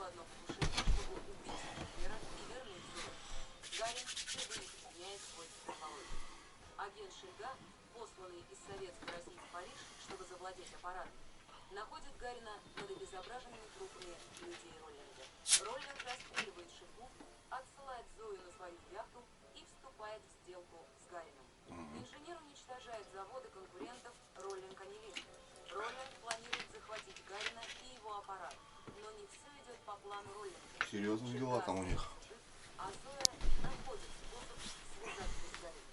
одно покушение, чтобы убить Гитлера и вернуть Зою. Гарин не сохраняет свой предположение. Агент Шельга, посланный из Советской России в Париж, чтобы завладеть аппаратом, находит Гарина над обезображенными трупами людей Роллинга. Роллинг расстреливает Шельгу, отсылает Зою на свою яхту и вступает в сделку с Гарином. Инженер уничтожает заводы конкурентов Роллинг Анилин. Роллинг планирует захватить Гарина и его аппарат, но не все идет по плану Роллинга. Серьезные дела там у них. А Зоя находит способ связаться с Гарином.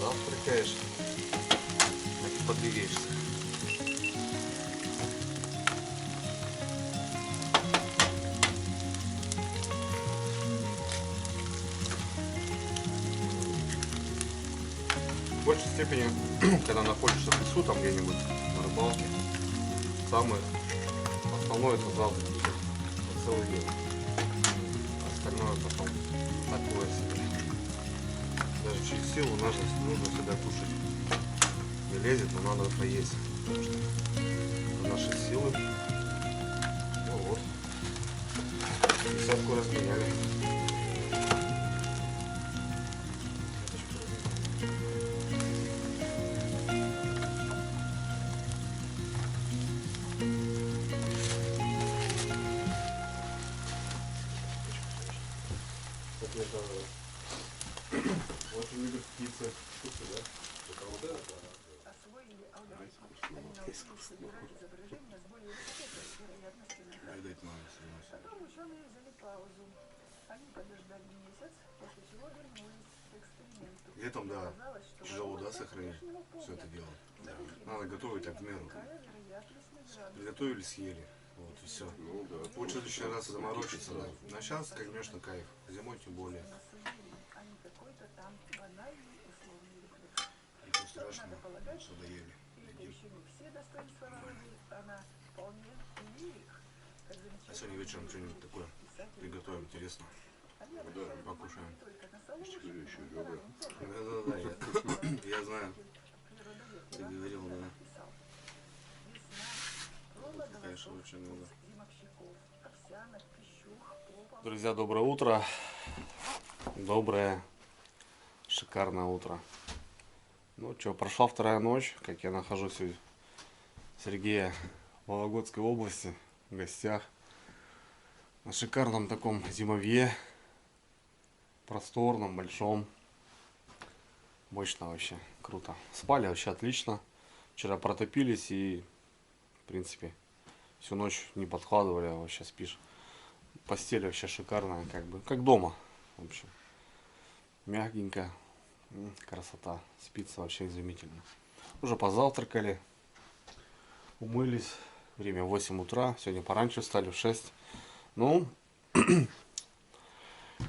Завтракаешь, так и подвигаешься. В большей степени, когда находишься в лесу, там где-нибудь на рыбалке, самое основное это завтрак на целый день. Остальное потом такое себе. Даже через силу нужно всегда кушать. Не лезет, но надо поесть. Потому что это наши силы. Ну вот. Десятку разменяли. Очень любят птицы. Да? Освоили алгоритм. Они научились собирать изображения с более высокой вероятностью нахождения. Потом ученые взяли паузу. Они подождали месяц, после чего вернулись к эксперименту. Летом, да, тяжело, да, сохранить все это дело. Да. Надо готовить так в меру. Приготовили, съели. Вот и все. Ну, да. Лучше в следующий раз заморочиться. Да. На сейчас, конечно, кайф. Зимой тем более. Ничего страшного, что доели. А сегодня вечером что-нибудь такое приготовим интересно. Покушаем. Еще ребра. Да, я знаю. Ты говорил, да. Конечно, очень много. Друзья, доброе утро. Доброе, шикарное утро. Ну что, прошла вторая ночь, как я нахожусь у Сергея в Вологодской области, в гостях. На шикарном таком зимовье. Просторном, большом. Мощно вообще, круто. Спали вообще отлично. Вчера протопились и, в принципе, всю ночь не подкладывали, а вообще спишь. Постель вообще шикарная, как бы, как дома. В общем, мягенько. Красота. Спится вообще изумительно. Уже позавтракали. Умылись. Время 8 утра. Сегодня пораньше встали, в 6. Ну,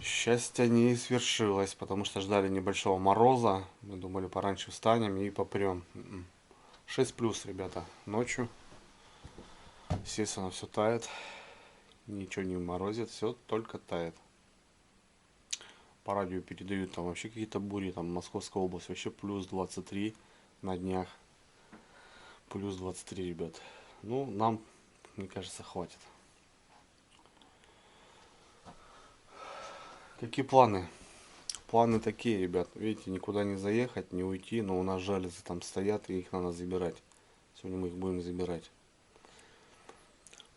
счастье не свершилось, потому что ждали небольшого мороза. Мы думали, пораньше встанем и попрем. 6 плюс, ребята, ночью. Естественно, все тает. Ничего не морозит, все только тает. По радио передают, там вообще какие-то бури, там Московская область, вообще плюс 23 на днях. Плюс 23, ребят. Ну, нам, мне кажется, хватит. Какие планы? Планы такие, ребят. Видите, никуда не заехать, не уйти, но у нас жалюзи там стоят, и их надо забирать. Сегодня мы их будем забирать.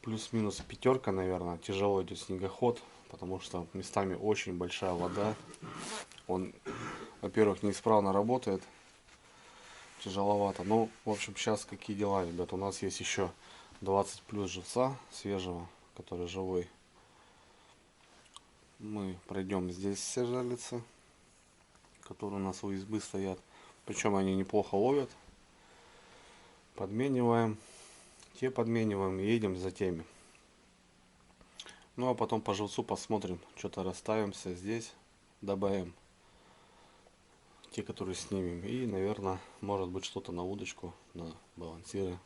Плюс-минус пятерка, наверное. Тяжело идет снегоход, потому что местами очень большая вода. Он, во-первых, неисправно работает. Тяжеловато. Ну, в общем, сейчас какие дела, ребят. У нас есть еще 20 плюс живца свежего, который живой. Мы пройдем здесь все жалицы, которые у нас у избы стоят. Причем они неплохо ловят. Подмениваем. Те подмениваем и едем за теми. Ну а потом по живцу посмотрим. Что-то расставимся здесь. Добавим те, которые снимем. И, наверное, может быть что-то на удочку, на балансиры.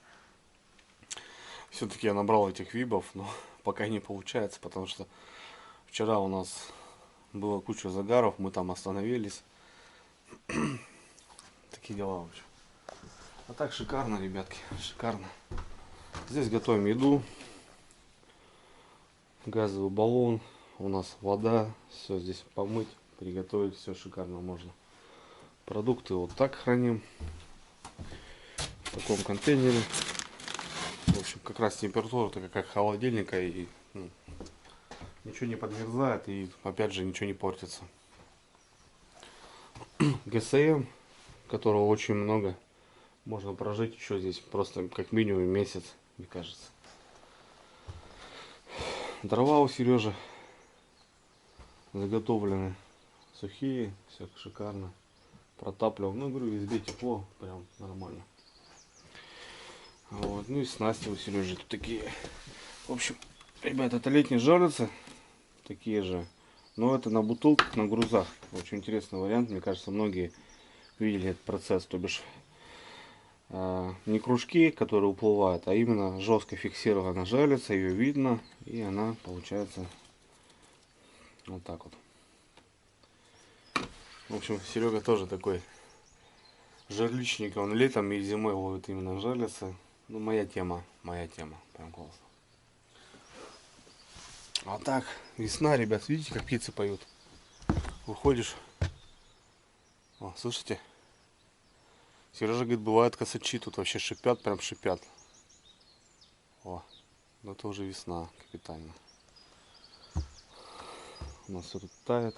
Все-таки я набрал этих вибов, но пока не получается, потому что вчера у нас было куча загаров, мы там остановились. Такие дела вообще. А так шикарно, ребятки, шикарно. Здесь готовим еду. Газовый баллон. У нас вода. Все здесь помыть, приготовить. Все шикарно можно. Продукты вот так храним. В таком контейнере. В общем, как раз температура такая, как холодильника. И ничего не подмерзает. И опять же ничего не портится. ГСМ, которого очень много. Можно прожить еще здесь просто как минимум месяц, мне кажется. Дрова у Сережи заготовлены. Сухие, все шикарно. Протапливал. Ну, говорю, везде тепло, прям нормально. Вот. Ну и снасти у Сережи тут такие. В общем, ребята, это летние жерлицы. Такие же. Но это на бутылках, на грузах. Очень интересный вариант. Мне кажется, многие видели этот процесс. То бишь, не кружки, которые уплывают, а именно жестко фиксирована жерлица, ее видно, и она получается вот так вот. В общем, Серега тоже такой жерличник, он летом и зимой ловит именно жерлицы. Ну, моя тема, прям классно. А так, весна, ребят, видите, как птицы поют? Выходишь, о, слышите? Сережа говорит, бывают косачи, тут вообще шипят, прям шипят. О, ну это уже весна капитально. У нас все тут тает.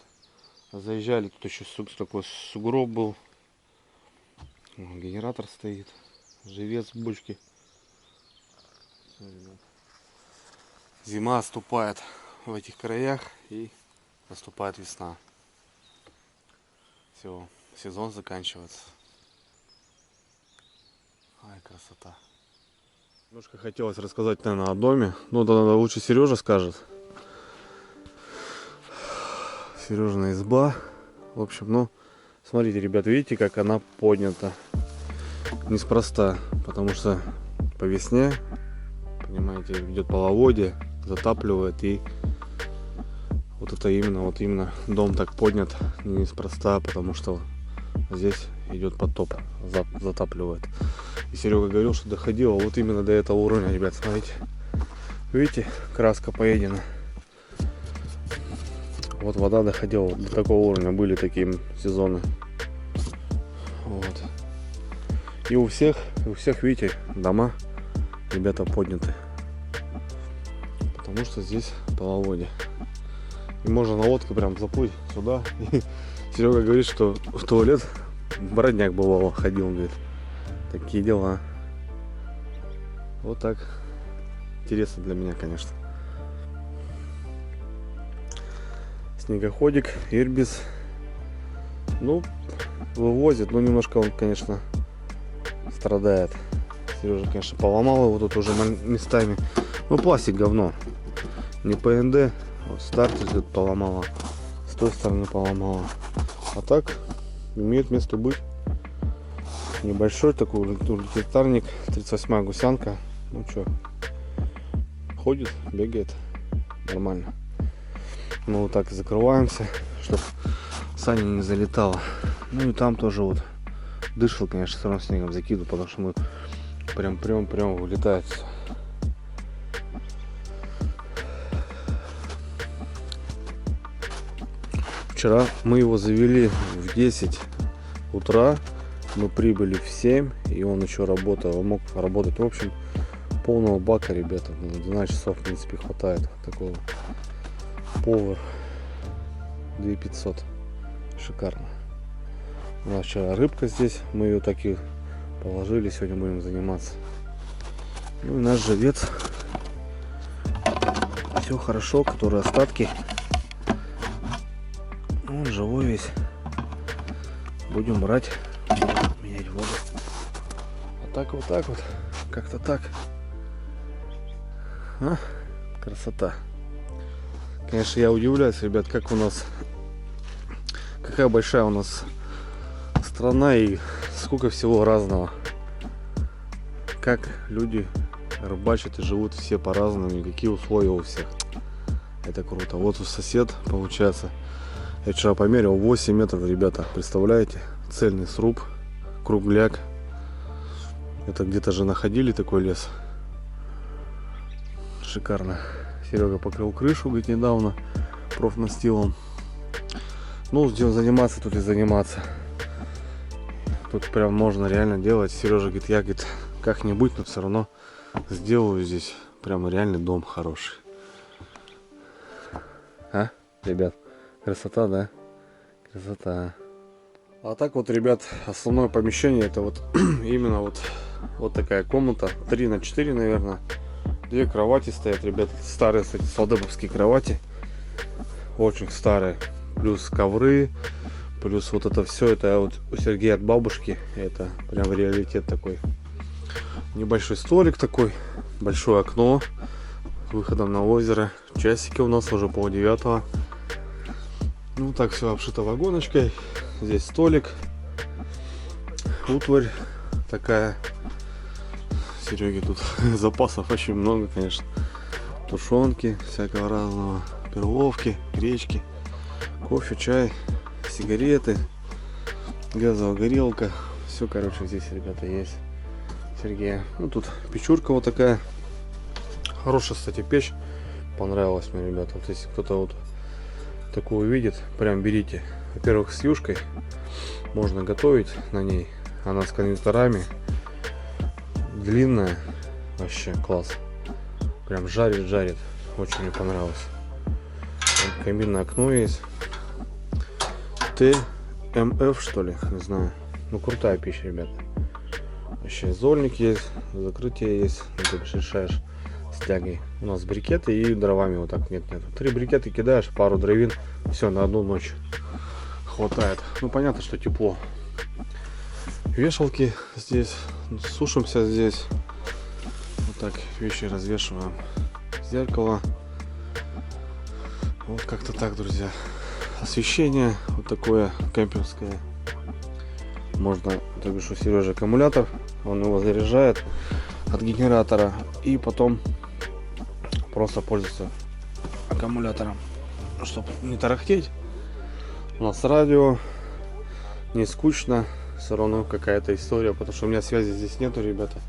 Заезжали, тут еще такой сугроб был. Генератор стоит. Живец в бочке. Зима отступает в этих краях и наступает весна. Все, сезон заканчивается. Ай, красота. Немножко хотелось рассказать, наверное, о доме. Ну, да, лучше Сережа скажет. Сережина изба. В общем, ну, смотрите, ребят, видите, как она поднята. неспроста, потому что по весне, понимаете, идет половодье, затапливает, и вот это именно дом так поднят неспроста, потому что здесь идет потоп, затапливает. И Серега говорил, что доходило вот именно до этого уровня, ребят, смотрите. Видите, краска поедена. Вот вода доходила до такого уровня, были такие сезоны. Вот. И у всех, видите, дома, ребята, подняты. Потому что здесь половодье. И можно на лодке прям заплыть сюда. И Серега говорит, что в туалет бродняк бывало ходил, говорит. Такие дела. Вот так. Интересно для меня, конечно. Снегоходик, Ирбис. Ну, вывозит, но немножко он, конечно, страдает. Сережа, конечно, поломал его тут уже местами. Ну, пластик говно. Не ПНД. Вот стартер тут поломала. С той стороны поломала. А так, имеет место быть. Небольшой такой утилитарник. 38-я гусянка. Ну что, ходит, бегает. Нормально. Мы вот так и закрываемся, чтобы Саня не залетала. Ну и там тоже вот дышал, конечно, все равно снегом закидываю, потому что мы прям вылетает. Вчера мы его завели в 10 утра, мы прибыли в 7, и он еще работал, он мог работать, в общем, полного бака, ребята, 12 часов, в принципе, хватает такого. Повар 2500, шикарно. У нас вчера рыбка здесь, мы ее так и положили, сегодня будем заниматься. Ну и наш живец, все хорошо, которые остатки, он живой весь, будем брать, менять воду. А так вот, как-то так. А? Красота. Конечно, я удивляюсь, ребят, как у нас, какая большая у нас страна и сколько всего разного. Как люди рыбачат и живут все по-разному, и какие условия у всех. Это круто. Вот у сосед, получается, я вчера померил 8 метров, ребята, представляете? Цельный сруб, кругляк. Это где-то же находили такой лес. Шикарно. Серега покрыл крышу, говорит, недавно профнастилом. Ну, заниматься тут и заниматься. Тут прям можно реально делать. Сережа говорит, я, говорит, как-нибудь, но все равно сделаю здесь прям реальный дом хороший. А, ребят, красота, да? Красота. А так вот, ребят, основное помещение, это вот именно вот такая комната. 3 на 4, наверное. 2 кровати стоят, ребят, старые, кстати, солдатовские кровати, очень старые, плюс ковры, плюс вот это все, это вот у Сергея от бабушки, это прям реалитет такой. Небольшой столик такой, большое окно с выходом на озеро, часики у нас уже 8:30. Ну так все обшито вагоночкой, здесь столик, утварь такая. Сереги тут запасов очень много, конечно. Тушенки всякого разного, перловки, гречки, кофе, чай, сигареты, газовая горелка. Все, короче, здесь, ребята, есть. Сергея. Ну, тут печурка вот такая. Хорошая, кстати, печь. Понравилась мне, ребята. Вот если кто-то вот такую увидит, прям берите. Во-первых, с юшкой можно готовить на ней. Она с конвекторами. Длинная, вообще класс, прям жарит, очень мне понравилось. Вот каминное окно есть, ТМФ, что ли, не знаю, ну крутая пища, ребята. Вообще зольник есть, закрытие есть, ты решаешь с тягой. У нас брикеты и дровами вот так, нет, 3 брикеты кидаешь, пару дровин, все, на одну ночь хватает. Ну понятно, что тепло. Вешалки здесь, сушимся здесь, вот так вещи развешиваем, зеркало, вот как-то так, друзья. Освещение вот такое кемпингское, можно, то бишь у Сережи аккумулятор, он его заряжает от генератора и потом просто пользуется аккумулятором, чтобы не тарахтеть. У нас радио, не скучно, все равно какая-то история, потому что у меня связи здесь нету, ребята.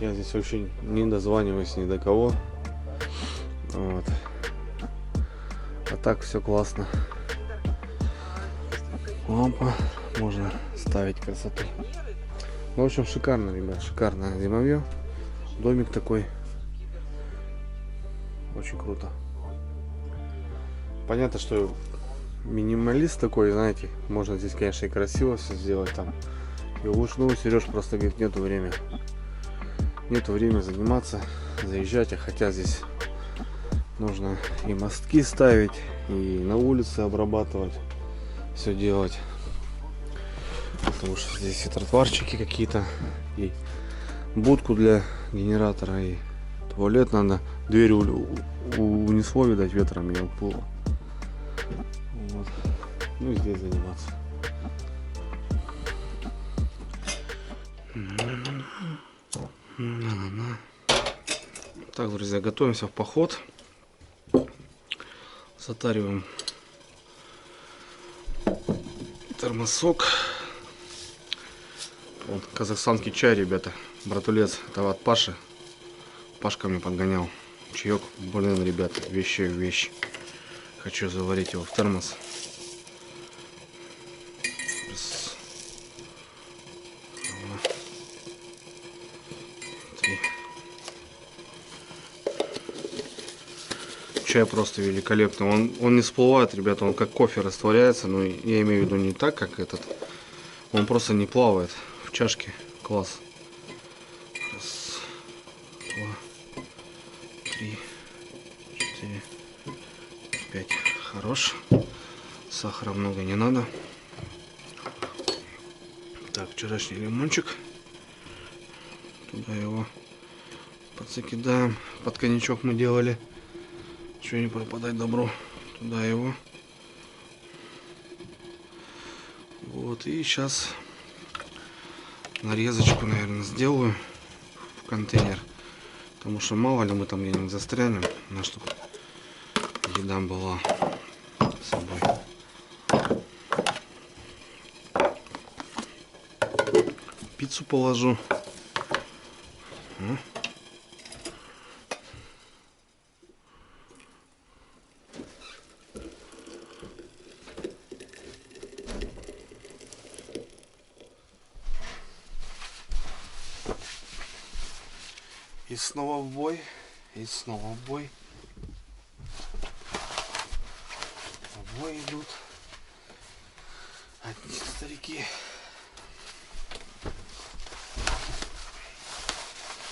Я здесь вообще не дозваниваюсь ни до кого. Вот. А так все классно. Лампа, можно ставить красоту. Ну, в общем, шикарно, ребят, шикарное зимовье. Домик такой. Очень круто. Понятно, что минималист такой, знаете, можно здесь, конечно, и красиво все сделать там. И лучше, ну, Сереж просто говорит, нету времени. Нету времени заниматься, заезжать, а хотя здесь нужно и мостки ставить, и на улице обрабатывать, все делать. Потому что здесь и тротуарчики какие-то, и будку для генератора, и туалет надо. Дверь унесло, видать, ветром меня упало. Вот. Ну и здесь заниматься. Так, друзья, готовимся в поход. Затариваем термосок. Вот, казахстанский чай, ребята. Братулец, это от Паши. Пашка мне подгонял. Чаек, блин, ребята, вещь. Хочу заварить его в термос. Раз. Два. Три. Чай просто великолепный. Он не всплывает, ребята, он как кофе растворяется. Но я имею в виду не так, как этот. Он просто не плавает в чашке. Класс. Раз, два, три, 4, 5. Хорош. Сахара много не надо. Так, вчерашний лимончик. Туда его подзакидаем. Под коньячок мы делали. Чего не пропадать добру. Туда его. Вот, и сейчас нарезочку, наверное, сделаю в контейнер. Потому что мало ли мы там где-нибудь застрянем. На чтобы еда была с собой. Пиццу положу. И снова в бой. И снова в бой. В бой идут одни старики.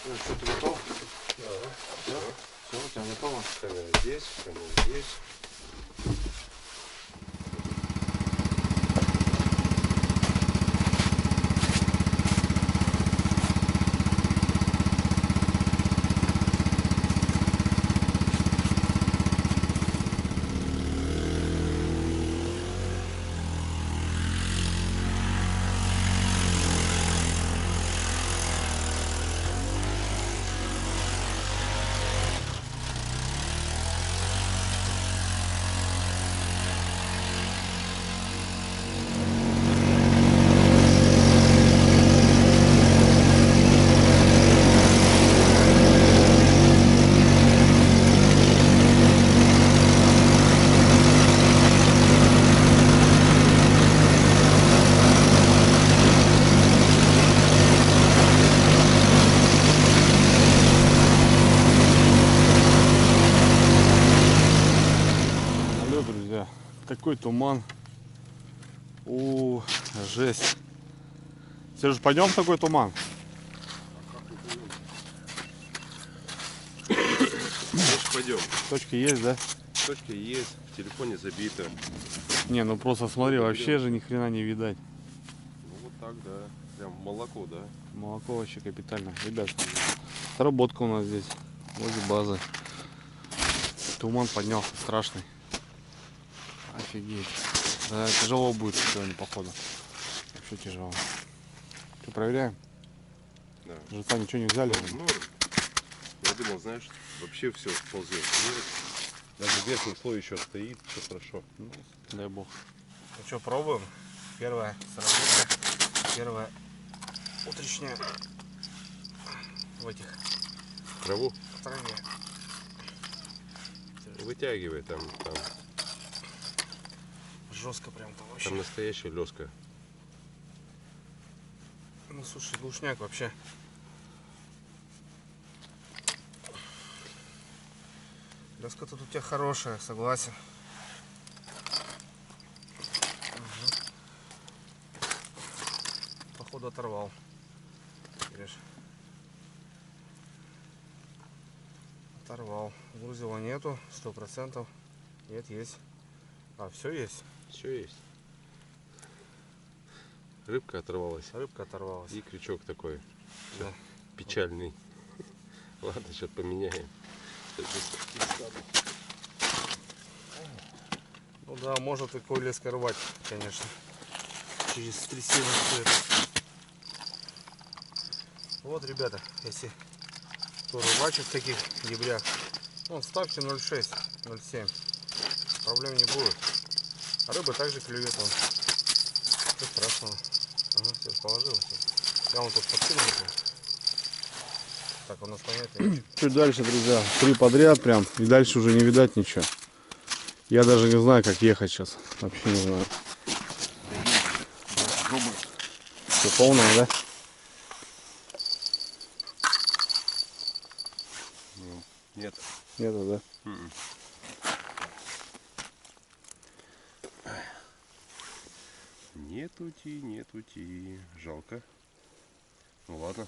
Ну что, ты готов? Да. Все, у тебя готово? Камера здесь, камера здесь. Такой туман. Жесть. Сереж, пойдем в такой туман? Пойдем. Точки есть, да? Точка есть, в телефоне забито. Не, ну просто смотри, вообще же ни хрена не видать. Ну вот так, да. Прям молоко, да. Молоко вообще капитально. Ребят, отработка у нас здесь. Возле базы. Туман поднялся страшный. Офигеть. Да, тяжело будет сегодня, походу. Вообще тяжело. Что, проверяем? Да. Живца ничего не взяли? Ну, я думал, знаешь, вообще все ползет. Нет. Даже верхний слой еще стоит, все хорошо. Ну, дай бог. Ну что, пробуем? Первая сработка. Первая утречная в этих Траву в траве. вытягивай, там Жестко прям там вообще. там настоящая леска. Ну слушай, глушняк вообще. Леска-то тут у тебя хорошая, согласен. Угу. Походу оторвал. Видишь? Оторвал. Грузила нету, 100%. Нет, есть. А, все есть. Все есть. Рыбка оторвалась. Рыбка оторвалась. И крючок такой Да. печальный. Ладно, сейчас поменяем. Ну да, может такой леской рвать, конечно. Через трясину все это. Вот, ребята, если кто рыбачит в таких дебрях, ну, ставьте 0,6, 0,7. Проблем не будет. А рыба также клюет он. Ничего страшного. Ага, все, положил. Все. Я вон тут подкинул. Так, он наслоняет. Чуть дальше, друзья. 3 подряд прям. И дальше уже не видать ничего. Я даже не знаю, как ехать сейчас. Вообще не знаю. Все полное, да? Нет. Нету, да? Нетути. Жалко. Ну ладно.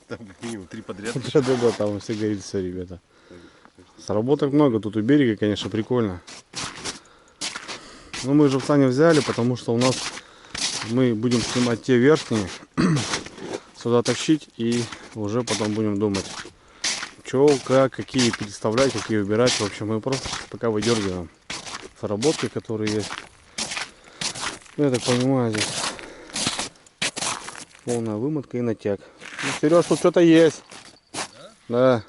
Там как минимум 3 подряд. Да, там все говорит, все, ребята. Сработок много. Тут у берега, конечно, прикольно. Но мы живца не взяли, потому что у нас мы будем снимать те верхние, сюда тащить, и уже потом будем думать, что, как, какие переставлять, какие убирать. В общем, мы просто пока выдергиваем сработки, которые есть. Ну, я так понимаю, здесь полная вымотка и натяг. Ну, Сереж, тут что-то есть. Да.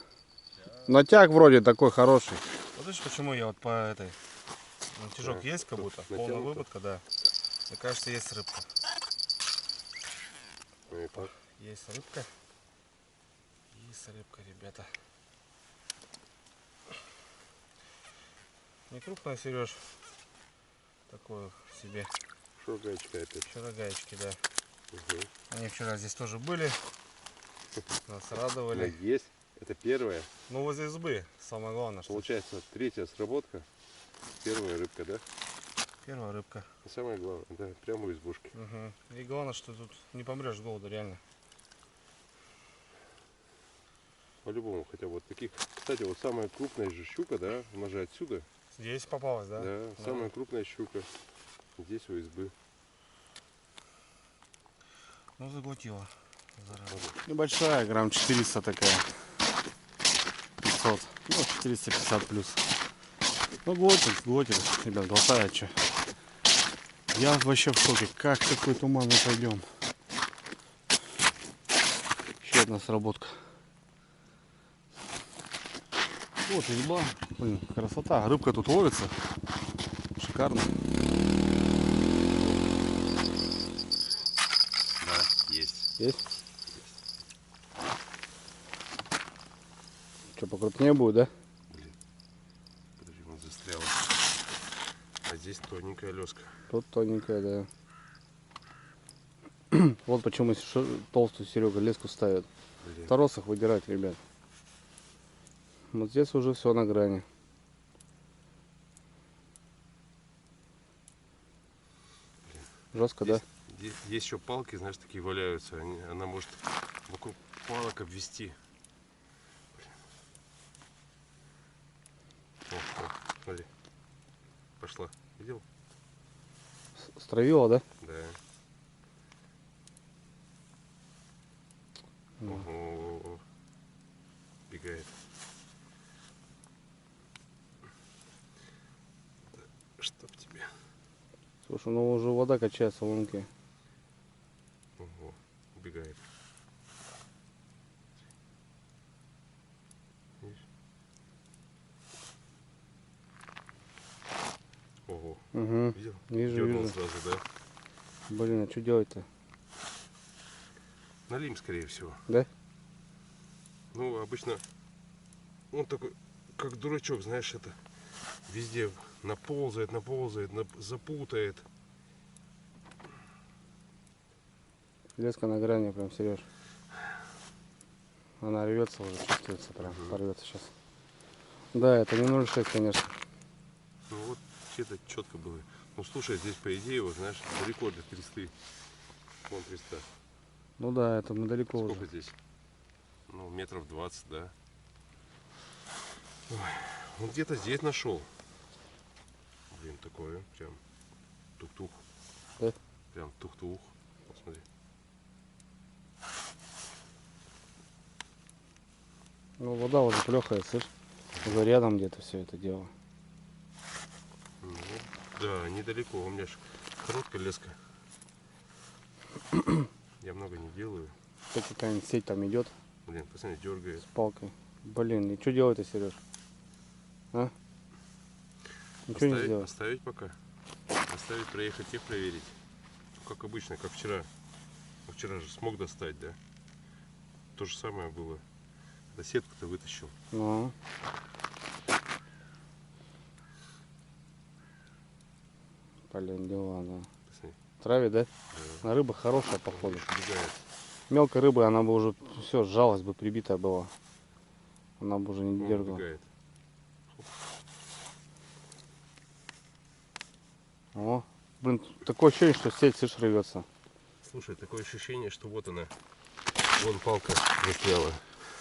Натяг вроде такой хороший. Вот видишь, почему я вот по этой... Натяжок Да, есть как будто, полная натянуто. вымотка, да. Мне кажется, есть рыбка. Ну и как? Есть рыбка. Есть рыбка, ребята. Не крупная, Сереж. Такое себе. Шугаечка опять. Вчера гаечки, да. Угу. Они вчера здесь тоже были. Нас радовали. Она есть. Это первая. Ну, возле избы. Самое главное, что Получается, 3-я сработка. Первая рыбка, да? первая рыбка. И самое главное, да, прямо у избушки. Угу. И главное, что тут не помрешь с голода, реально. По-любому, хотя вот таких. Кстати, вот самая крупная же щука, да, она же отсюда. Здесь попалась, да? Да, самая крупная щука. Здесь у избы. Ну, заглотила. Небольшая, грамм 400 такая. 500. Ну, 450 плюс. Ну, глотит, ребят, глотает что. Я вообще в шоке. Как такой туман мы пойдем? Еще одна сработка. Вот изба. Блин, красота. Рыбка тут ловится. Шикарно. Да, есть. Есть? Что, покрупнее будет, да? Блин. Подожди, он застрял. А здесь тоненькая леска. Тут тоненькая, да. Вот почему толстую Серега леску ставит. Блин. Торосах выдирать, ребят. Вот здесь уже все на грани. Жестко, да? Есть еще палки, знаешь, такие валяются. Она может вокруг палок обвести. О, смотри. Пошла. Видел? Стравила, да? Да. Ну. Ого. Бегает. Чтоб тебе. Слушай, ну уже вода качается в лунке. Ого. убегает. Видишь? Ого, Угу. видел? Вижу, Дернул вижу. сразу, да? Блин, а что делать-то? Налим, скорее всего. Да? Ну, обычно он такой, как дурачок, знаешь, это везде наползает, запутает. Леска на грани прям, Сереж. Она рвется уже, чувствуется прям, порвется сейчас. Да, это не 0,6, конечно. Ну вот, это четко было. Ну слушай, здесь по идее, вот знаешь, далеко до тресты. Вон треста. Ну да, это мы далеко Сколько уже. здесь? Ну, метров 20, да. Ой, вот где-то здесь нашел. Блин, такое прям тух-тух. Да? Прям тух-тух. Посмотри. Ну вода уже плехает, слышь? Уже рядом где-то все это дело. Ну, да, недалеко. У меня же короткая леска. Я много не делаю. Тут какая-нибудь сеть там идет Блин, посмотри, дергает. с палкой. Блин, и что делать-то, Сереж? А? Ничего не сделать. Оставить пока. Оставить, проехать и проверить. Как обычно, как вчера. Ну, вчера же смог достать, да? То же самое было. Когда сетку-то вытащил. Ну. Блин, дела, да. Посмотри. Траве, да? Да. На рыба хорошая, походу. Видишь, убегает. Мелкой рыбы она бы уже все, сжалась бы, прибитая была. Она бы уже не Вон дергала. убегает. О, блин, такое ощущение, что сеть, слышь, рвется. Слушай, такое ощущение, что вот она. Вон палка застряла.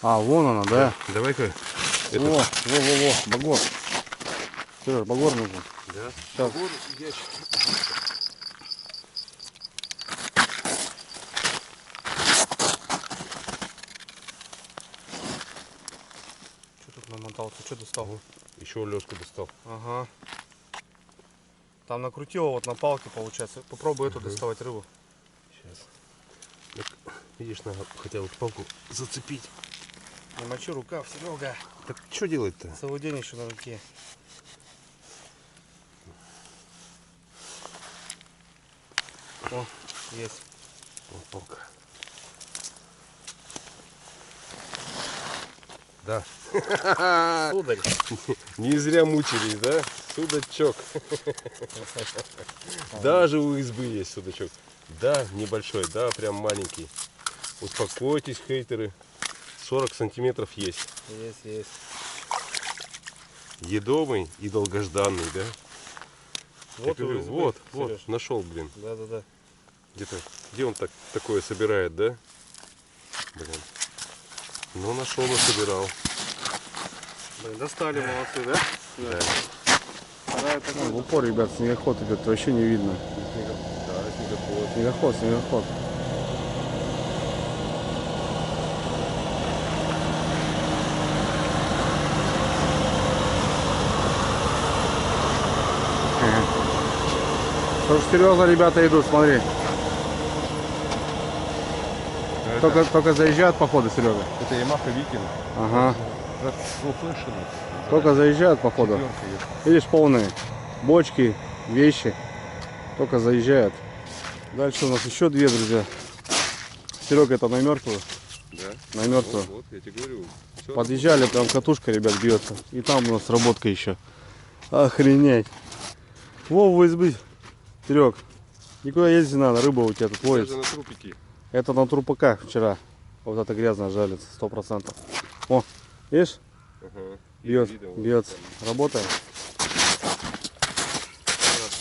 А, вон она, да? Давай-ка. Во, багор. Сереж, багор нужен. Да. Сейчас. Багор, ящик. Что тут намотал? Ты что достал? Еще леску достал. Ага. Там накрутило вот на палке, получается. Попробуй эту доставать рыбу. Сейчас. Так, видишь, надо хотя бы палку зацепить. Не мочи рукав, Серега. Так что делать-то? Целый день еще на руке. О, есть. Вот палка. Да. Сударь. Не зря мучились, да? Судачок. Даже у избы есть судачок. Да, небольшой, да, прям маленький. Успокойтесь, хейтеры. 40 сантиметров есть. Есть. Едомый и долгожданный, да? Вот, Я говорю, у избы, вот, Сереж. нашел, блин. Да. Где-то, где он такое собирает, да? Блин. Ну, нашел, насобирал. Блин, достали, молодцы, да? Да. В упор, ребят, снегоход идет, вообще не видно. Да, снегоход. Снегоход. Что ж, серьезно, ребята идут, смотри. Только заезжают, походу, Серега. Это Yamaha Viking. Ага. Профессионал. Только заезжают, походу. Видишь, полные бочки, вещи. Только заезжают. Дальше у нас еще две, друзья. Серега это на мертвую. Да. На мертвую. Вот, я тебе говорю. Всё Подъезжали, прям катушка, ребят, бьется. И там у нас работка еще. Охренеть. Во, в избы. Серег, никуда ездить не надо, рыба у тебя тут работает. ловится. Даже на трупики. Это на трупака вчера. Вот это грязно жалится, 100%. О, видишь? Ага. Бьется. Работаем.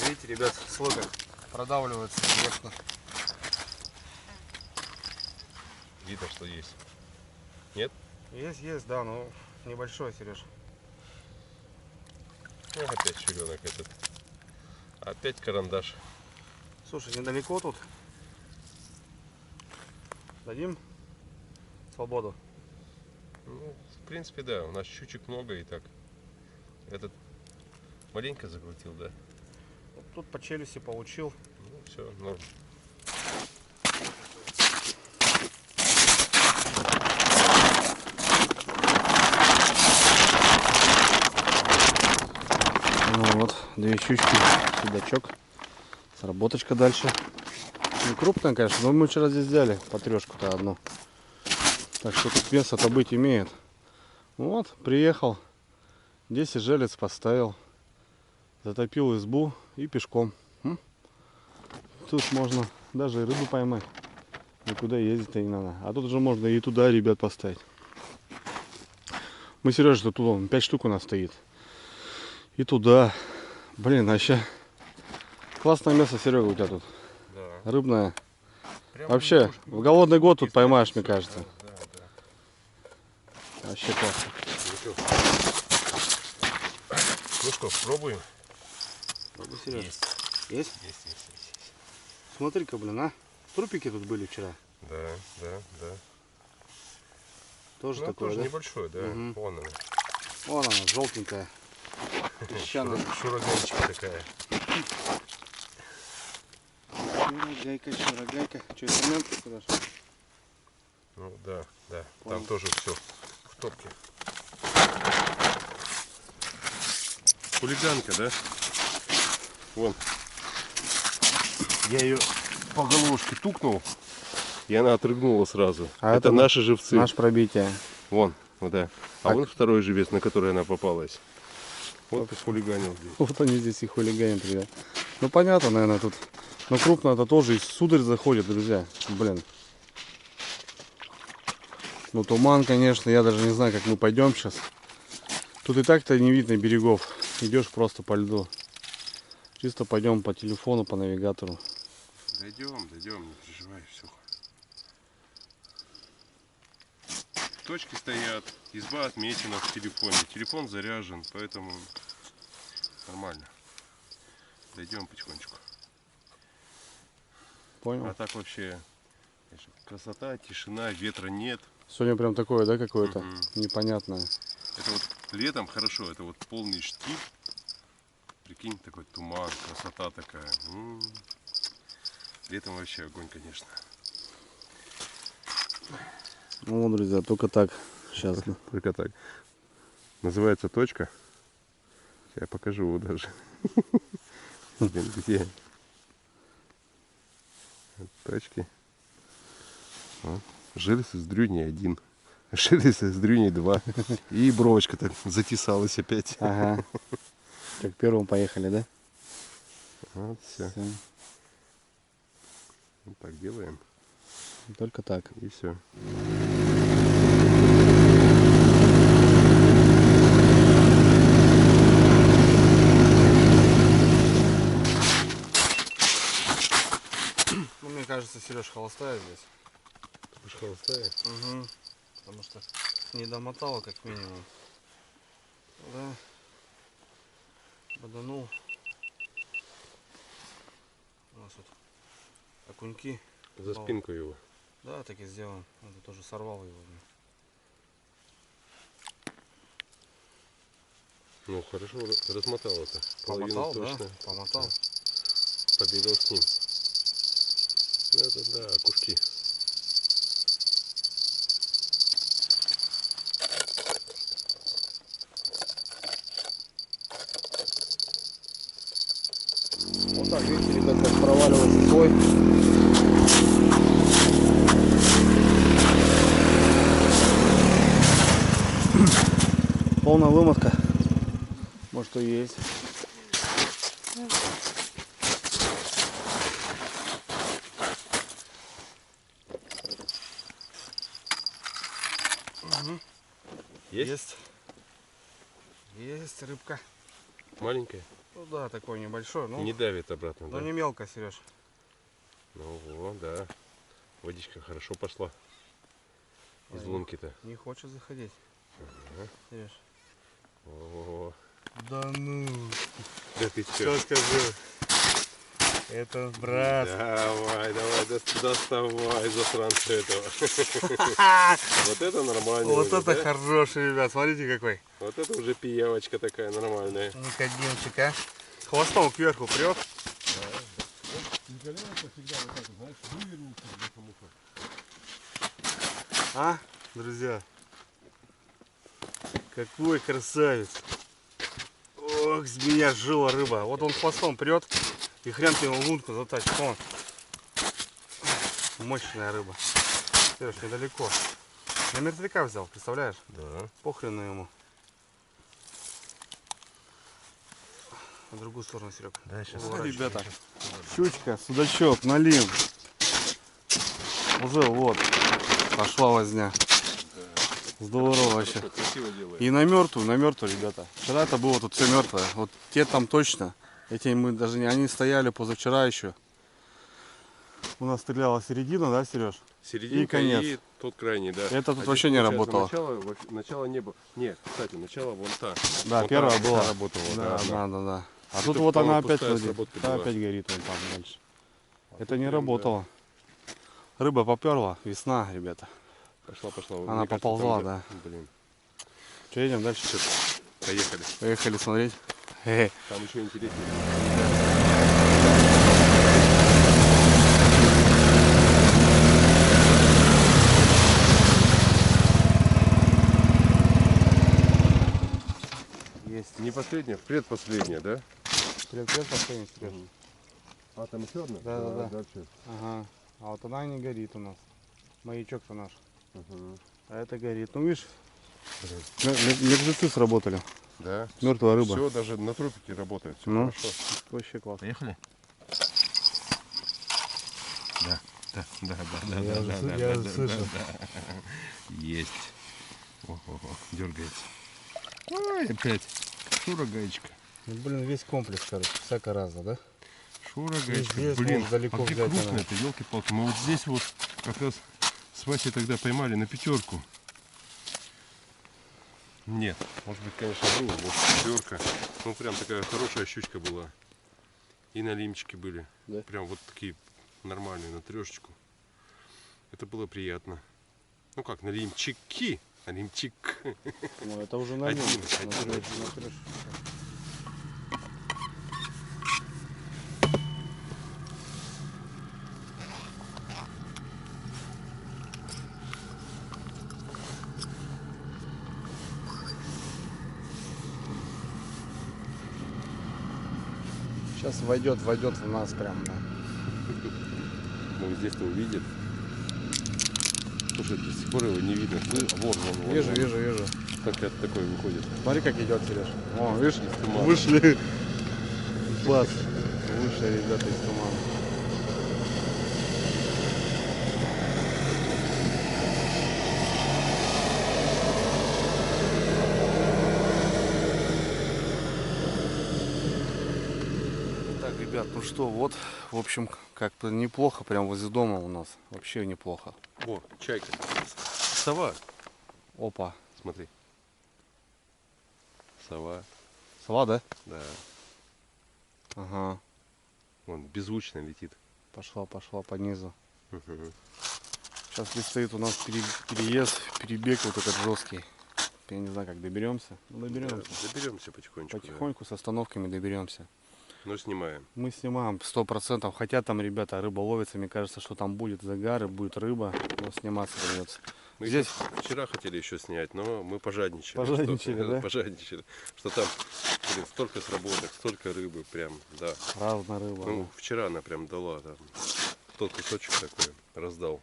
Видите, ребят, слой как продавливается сверху. Видно, что есть. Нет? Есть, да, но небольшой, Сереж. Ну, опять черенок этот. Опять карандаш. Слушай, недалеко тут. Дадим свободу. Ну, в принципе, да. У нас щучек много и так. Этот маленько закрутил, да? Тут по челюсти получил. Ну, все, норм. 2 щучки, судачок, сработочка дальше. Не крупная, конечно, но мы вчера здесь взяли по 3-то одну. Так что тут вес-то быть имеет. Вот, приехал, 10 желез поставил, затопил избу и пешком. Тут можно даже и рыбу поймать. Никуда ездить-то не надо. А тут уже можно и туда ребят поставить. Мы, Сережа, тут 5 штук у нас стоит. И туда. Блин, вообще классное место, Серега, у тебя тут. Да. Рыбное. Прям Вообще, лягушки, в голодный год тут лягушки поймаешь, стоят, мне кажется. Да, да. Вообще классно. Ну что, пробуем? Сереж. Есть. Есть? Есть. Смотри-ка, блин, а. Трупики тут были вчера. Да. Тоже Ну, такое, тоже да? небольшой, да. Мгм. Вон она. Вон она, желтенькая. Песчаная. Шураганчика такая. Шурагайка. Что, инструмент, Сереж? Ну да. Понял. Там тоже все в топке. Хулиганка, да? Вон. Я ее по головушке тукнул, и она отрыгнула сразу. А это это наши живцы. Наше пробитие. Вон, вот да. А Так. вон второй живец, на который она попалась. Вот и хулиганил здесь. Вот они здесь и хулиганят, ребят. Ну понятно, наверное, тут. Но крупно это тоже и сударь заходит, друзья. Блин. Ну туман, конечно, я даже не знаю, как мы пойдем сейчас. Тут и так-то не видно берегов. Идешь просто по льду. Чисто пойдем по телефону, по навигатору. Дойдем, не переживай, все. Точки стоят, изба отметена в телефоне. Телефон заряжен, поэтому нормально. Дойдем потихонечку. Понял? А так вообще конечно, красота, тишина, ветра нет. Сегодня прям такое, да, какое-то Мгм. непонятное. Это вот летом хорошо, это вот полный штиль. Прикинь, такой туман, красота такая. Летом вообще огонь, конечно. Ну вот, друзья, только так. Сейчас. Только так. Называется точка. Я покажу его даже. Блин, где? Точки. Желез из дрюней 1. Желез из дрюней 2. И бровочка так затесалась опять. Ага. Как первым поехали, да? Вот все. Всё. Вот так делаем. Только так. И все. Ну, мне кажется, Сереж холостая здесь. Холостая. Угу. Потому что не домотала как минимум. Да. Боданул. У нас вот окуньки. За спинку его. Да, так и сделаем. Это тоже сорвал его. Ну хорошо размотал это. Помотал, Половину да? точно. Помотал. Побегал с ним. Ну, это да, куски. Вот так, видите, ребят, как проваливается слой. Полная вымотка. Может, что есть. Есть? Есть рыбка. Маленькая? Ну да, такой небольшой. Ну, Не давит обратно, но да? не мелко, Сереж. Ну вот, да. Водичка хорошо пошла. Из Ой. лунки-то. Не хочет заходить. Сереж. О, Да ну. да ты чё? скажу? Это брат. Давай, доставай засранца этого. Вот это нормально. Вот уже, это да? хороший, ребят. Смотрите какой. Вот это уже пиявочка такая нормальная. Никодимчик, а. Хвостом кверху прет. А, друзья. Какой красавец. О! Ох, с меня жила рыба. Вот он хвостом прет, и хрен ты его в лунку затащит. Вон. Мощная рыба. Сереж, недалеко. Я мертвяка взял, представляешь? Да. Похрен ему. На другую сторону, Серега. Да, сейчас. Ребята, щучка, судачок, налим. Уже вот пошла возня. Здорово вообще. Красиво делает. И на мертвую, ребята. Вчера это было тут все мертвое. Вот те там точно. Эти мы даже не, они стояли позавчера еще. У нас стреляла середина, да, Сереж? Серединка и конец. и тот крайний, да. Это тут здесь, вообще не получается, работало. Начало не было. Нет, кстати, начало вон та. Да, вон первая та, была. та работала. Да, да. да. А Это тут вот она по-моему, опять пустая вроде. сработка Да, была. опять горит вон там дальше. Это тут не прям, работало. Рыба поперла, весна, ребята. Пошла. Она Мне кажется, поползла, там, да. Блин. Что, едем дальше? Поехали. Поехали смотреть. Хе-хе. Там еще интереснее. Есть. Не последняя, предпоследняя, да? Привет, последний, Сереж. А, там еще одна? Да. Дальше. Ага. А вот она не горит у нас. Маячок-то наш. А это горит. Ну видишь, мертвецы сработали. Да. Мертвая рыба. Все, даже на трупике работает. Все Ну. хорошо. Вообще класс. Поехали? Да. Я слышу. Есть. Ого, дергается. Ой, опять. Шура гаечка. Ну, блин, весь комплекс, короче, всяко разно, да? Шура гаечка. Здесь Блин, можно далеко а где взять крупная она. это, елки-палки. Мы вот здесь вот как раз с Васей тогда поймали на 5. Нет, может быть, конечно, было. Вот 4. Ну, прям такая хорошая щучка была. И налимчики были. Да? Прям вот такие нормальные, на 3. Это было приятно. Ну как, налимчики. Налимчик. Ну, это уже на Один, нем. один. Сейчас войдет в нас прям. Да. Ну, здесь-то увидит. Слушай, до сих пор его не видно. Вон. Вижу. Как это такое выходит. Смотри, как идет, Сереж. О, видишь, Из тумана. вышли. Класс. Вышли ребята из тумана. Так, ребят, ну что, вот, в общем, как-то неплохо, прям возле дома у нас. Вообще неплохо. О, чайка. Сова. Опа. Смотри. Сова. Сова, да? Да. Ага. Вон, беззвучно летит. Пошла по низу. Угу. Сейчас предстоит у нас переезд, перебег вот этот жесткий. Я не знаю, как доберемся. Ну, доберемся. Да, доберемся потихонечку. Потихоньку с остановками доберемся. Да. Ну, снимаем. Мы снимаем 100%. Хотя там, ребята, рыба ловится. Мне кажется, что там будет загар и будет рыба. Но сниматься придется. Мы Здесь вчера хотели еще снять, но мы пожадничали. Пожадничали, что, да? Пожадничали. Что там, блин, столько сработок, столько рыбы, прям, да. разная рыба. Ну, да. вчера она прям дала, там, тот кусочек такой раздал.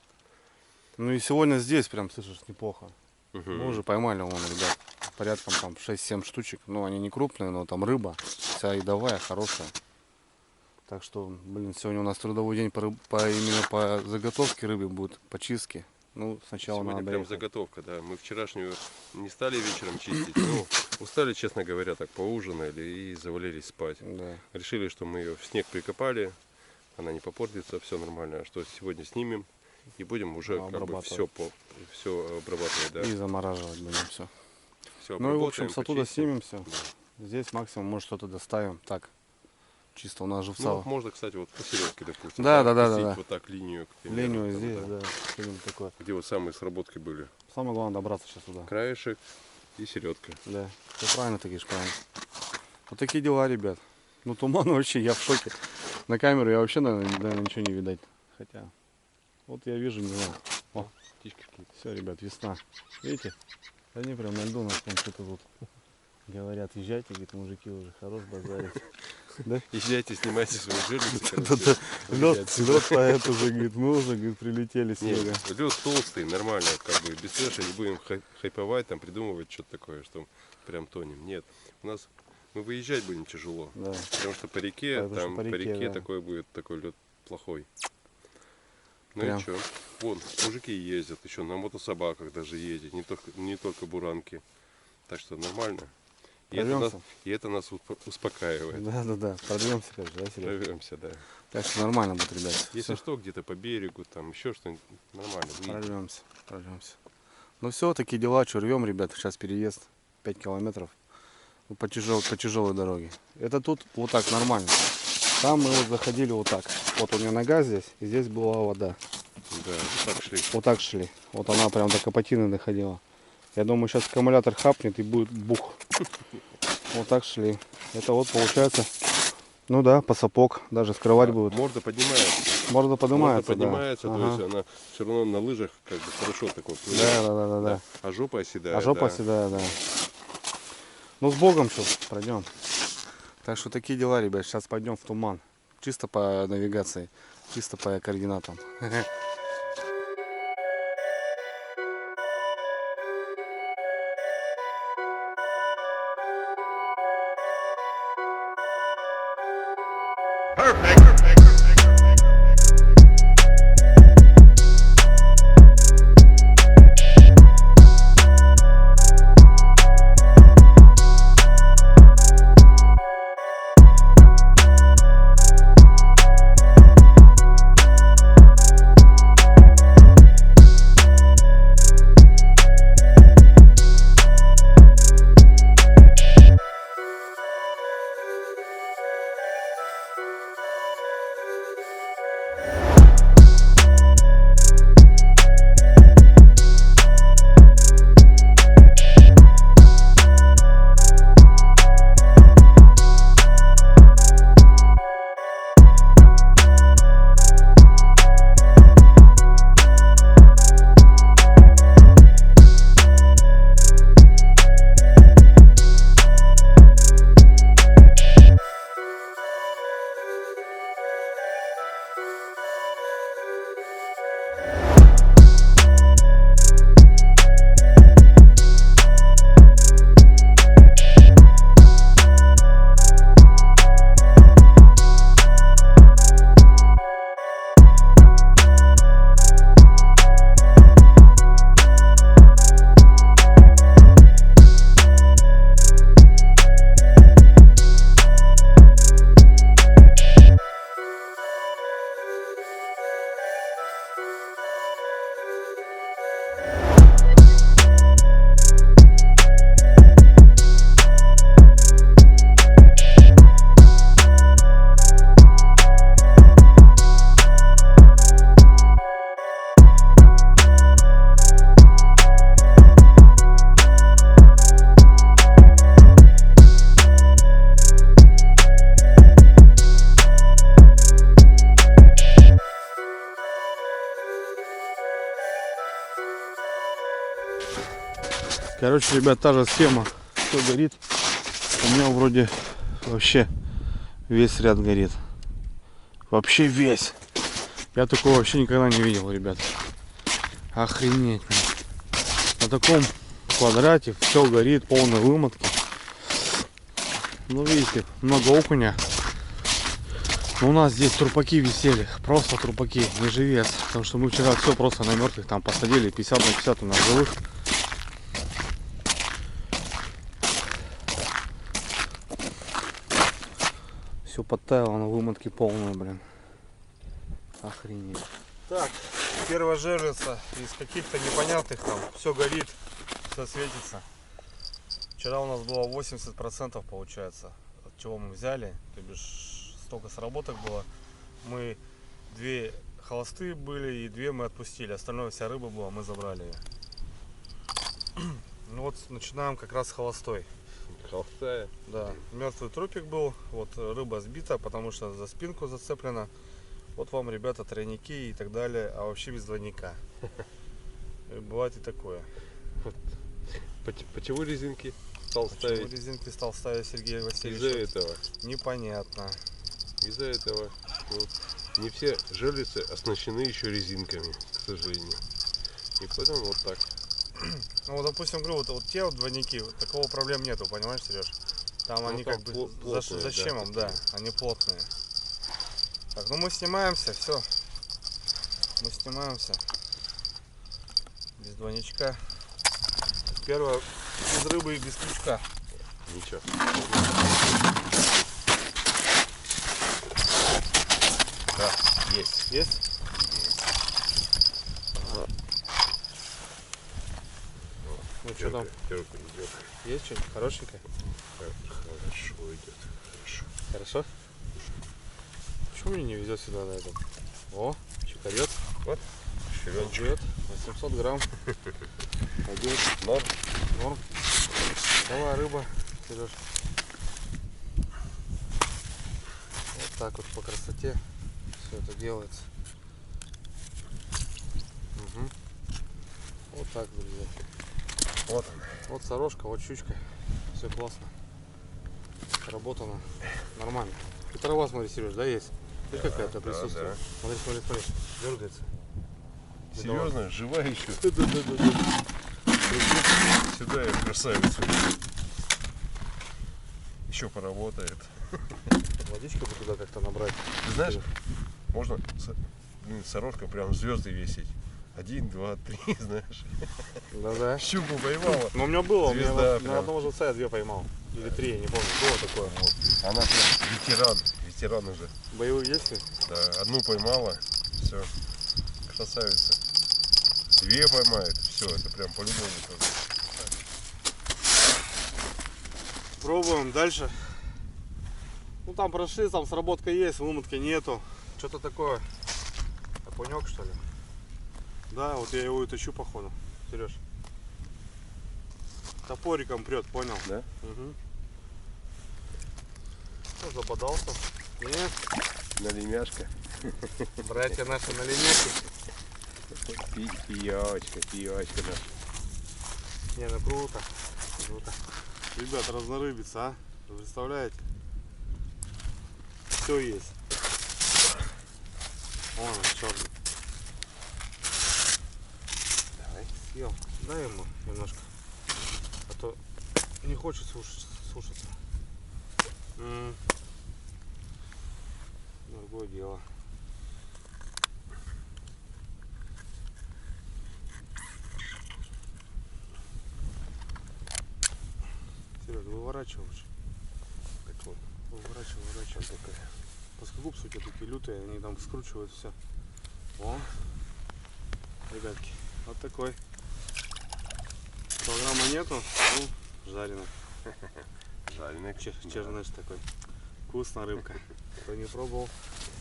Ну и сегодня здесь прям, слышишь, неплохо. Угу. Мы уже поймали, вон, ребят, порядком там 6-7 штучек. Ну, они не крупные, но там рыба вся едовая, хорошая. Так что, блин, сегодня у нас трудовой день именно по заготовке рыбы будет, по чистке. Ну, сначала Сегодня надо прям ехать. заготовка, да. Мы вчерашнюю не стали вечером чистить. Ну, устали, честно говоря, так поужинали и завалились спать. Да. Решили, что мы ее в снег прикопали, она не попортится, все нормально. Что сегодня снимем и будем уже как бы Обрабатывать. все обрабатывать, да. И замораживать будем все. Все Ну и в общем обработаем, с оттуда почистим. снимем все. Здесь максимум может что-то доставим. Так. Чисто у нас живца. Ну, можно, кстати, вот посередке, допустим. Да. пустить вот так линию, к примеру, Линию там, здесь, да. да. Что-нибудь такое. Где вот самые сработки были. Самое главное добраться сейчас туда. Краешек и середка. Да. Ты правильно ты говоришь, правильно. Вот такие дела, ребят. Ну туман вообще, я в шоке. На камеру я вообще, наверное, ничего не видать. Хотя, вот я вижу, не знаю. О, Птички какие-то. все, ребят, весна. Видите? Они прям на льду у нас там что-то тут Говорят, езжайте, говорит, мужики уже хорош базарить. Да? Езжайте, снимайте свои жирности. Да-да. Лед тает уже, говорит, мы уже, говорит, прилетели с юга. Лед толстый, нормально, как бы без трэша, не будем хайповать, там придумывать что-то такое, что прям тонем. Нет, у нас мы выезжать будем тяжело, Да. потому что по реке, Потому что там по реке, да. такой будет, такой лед плохой. Ну Прям. и что? Вон, мужики ездят, еще на мотособаках даже ездят, не только буранки. Так что нормально. И это нас успокаивает. Да. Прорвемся, короче, да, Серега? Прорвемся, да. Так что нормально будет, ребят. Если что, где-то по берегу, там еще что-нибудь, нормально. выйдем. Прорвемся. Ну все, такие дела, что рвем, ребят. Сейчас переезд 5 километров по тяжелой дороге. Это тут вот так нормально. Там мы вот заходили вот так. Вот у меня нога здесь, и здесь была вода. Да, так шли. Вот так шли. Вот она прям до Капотины доходила. Я думаю, сейчас аккумулятор хапнет и будет бух. Вот так шли. Это вот получается, ну да, по сапог. Даже скрывать будет. Морда поднимается. Морда поднимается, поднимается, да. то есть она все равно на лыжах как бы хорошо такой. Да. А жопа оседает. А жопа да. оседает, да. Ну с Богом сейчас пройдем. Так что такие дела, ребят. Сейчас пойдем в туман. Чисто по навигации, чисто по координатам. Короче, ребят, та же схема. Все горит. У меня вроде вообще весь ряд горит. Вообще весь. Я такого вообще никогда не видел, ребят. Охренеть. На таком квадрате все горит, полной вымотки. Ну, видите, много окуня. Но у нас здесь трупаки висели. Просто трупаки, не живец. Потому что мы вчера все просто на мертвых там посадили. 50 на 50 у нас живых. Все подтаяло на вымотке полную, блин. Охренеть. Так, первая жерлица из каких-то непонятных там. Все горит, все светится. Вчера у нас было 80% получается. От чего мы взяли. То бишь столько сработок было. Мы 2 холостые были и 2 мы отпустили. Остальное вся рыба была, мы забрали ее. Ну вот начинаем как раз с холостой. Холостая. Да, мертвый трупик был, вот рыба сбита, потому что за спинку зацеплена. Вот вам, ребята, тройники и так далее, а вообще без двойника. И бывает и такое. Почему резинки? стал Почему ставить? резинки стал ставить Сергей Из-за Васильевич? этого. Непонятно. Из-за этого. Вот. Не все жерлицы оснащены еще резинками, к сожалению. И поэтому вот так. Ну вот, допустим, говорю, вот те вот двойники, вот такого проблем нету, понимаешь, Сереж? Там Ну, они там как бы плотные, зачем да, им, да, они плотные. Так, ну мы снимаемся, все. Мы снимаемся. Без двойничка. Первое, без рыбы и без крючка. Ничего. Да, есть. Есть? Ну что там? Терка идет. Есть что-нибудь хорошенькое? Хорошо идет. Хорошо. Хорошо? Почему мне не везет сюда на этом? О, чекарет. Вот. Щереночка. Идет. 800 грамм. Пойдет. Норм. Норм. Давай, рыба, Сереж. Вот так вот по красоте все это делается. Угу. Вот так, друзья. Вот она. Вот сорожка, вот щучка. Все классно. Сработано. Нормально. И трава, смотри, Сереж, да, есть? Видишь, какая-то присутствует? да. Смотри, смотри, смотри. Дергается. Серьезно? Живая еще? Да. Сюда я, красавицу. Еще поработает. Водичку бы туда как-то набрать. Ты знаешь, можно сорожка прям звезды весить. 1, 2, 3, знаешь. Да-да. Щуку поймала. Ну, у меня было, Звезда на прям. одного живца я 2 поймал. Или 3, я не помню. Было такое. Вот. Она прям ветеран уже. Боевые действия? Да, одну поймала, все, красавица. 2 поймает, все, это прям по-любому. Пробуем дальше. Ну там прошли, там сработка есть, вымытки нету. Что-то такое. Окунек, что ли? Да, вот я его и тащу, походу. Сереж. Топориком прет, понял? Да? Угу. Ну, западался. Нет, Налимяшка. братья наши на линейке. Пиявочка наша. Не, ну круто. Круто. Ребят, разнорыбица, а? Вы представляете? Все есть. Вон он, черный. Давай. Съел. Дай ему немножко. А то не хочет сушиться. Другое дело. Серега, выворачивай лучше. Так вот, Выворачивай. такая. Плоскогубцы у тебя такие лютые, они там скручивают все. О, ребятки, вот такой. Килограмма нету, ну, жареный. Жареная. Черныш такой. Вкусная рыбка. Кто не пробовал,